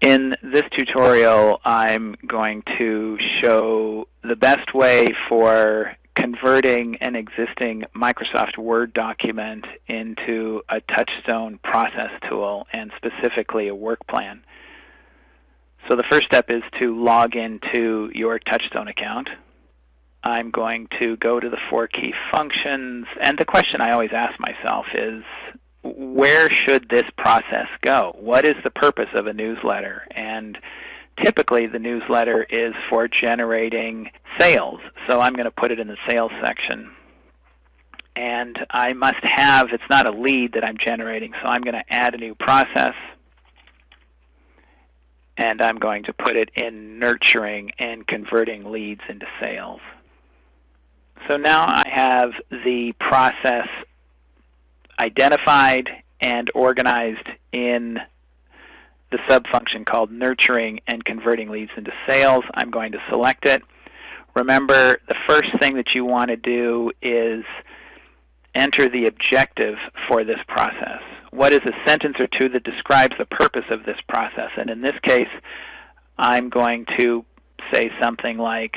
In this tutorial, I'm going to show the best way for converting an existing Microsoft Word document into a TouchStone Process Tool, and specifically a work plan. So the first step is to log into your TouchStone account. I'm going to go to the 4 key functions, and the question I always ask myself is, where should this process go? What is the purpose of a newsletter? And typically the newsletter is for generating sales, so I'm going to put it in the sales section. And I must have, it's not a lead that I'm generating, so I'm going to add a new process, and I'm going to put it in nurturing and converting leads into sales. So now I have the process identified and organized in the sub-function called nurturing and converting leads into sales. I'm going to select it. Remember, the first thing that you want to do is enter the objective for this process. What is a sentence or two that describes the purpose of this process? And in this case, I'm going to say something like,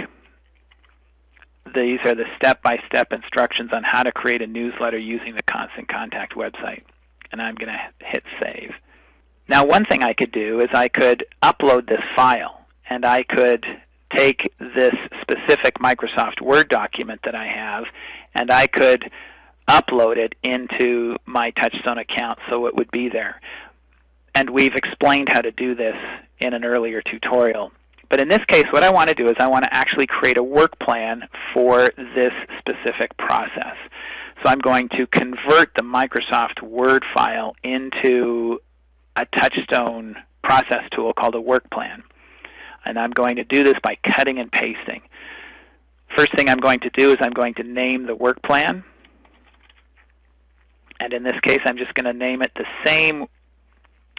these are the step-by-step instructions on how to create a newsletter using the Constant Contact website. And I'm going to hit save. Now, one thing I could do is I could upload this file, and I could take this specific Microsoft Word document that I have, and I could upload it into my TouchStone account so it would be there. And we've explained how to do this in an earlier tutorial. But in this case, what I want to do is I want to actually create a work plan for this specific process. So I'm going to convert the Microsoft Word file into a TouchStone process tool called a work plan. And I'm going to do this by cutting and pasting. First thing I'm going to do is I'm going to name the work plan. And in this case, I'm just going to name it the same.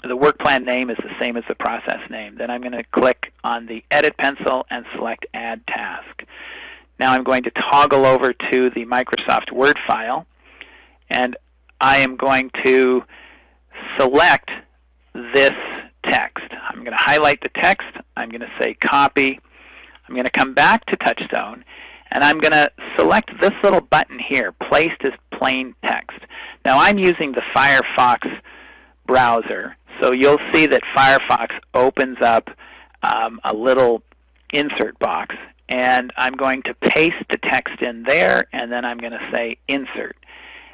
The work plan name is the same as the process name. Then I'm going to click on the Edit pencil and select Add Task. Now I'm going to toggle over to the Microsoft Word file, and I am going to select this text. I'm going to highlight the text. I'm going to say Copy. I'm going to come back to TouchStone, and I'm going to select this little button here, Placed as Plain Text. Now I'm using the Firefox browser, so you'll see that Firefox opens up a little insert box, and I'm going to paste the text in there, and then I'm going to say Insert.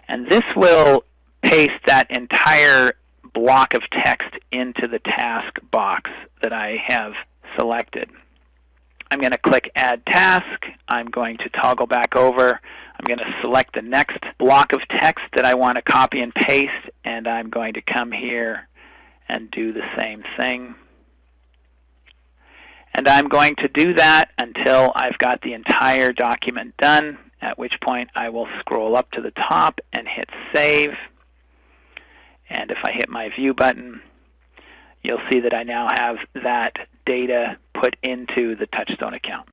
And this will paste that entire block of text into the task box that I have selected. I'm going to click Add Task. I'm going to toggle back over. I'm going to select the next block of text that I want to copy and paste, and I'm going to come here and do the same thing. And I'm going to do that until I've got the entire document done, at which point I will scroll up to the top and hit Save. And if I hit my View button, you'll see that I now have that data put into the TouchStone account.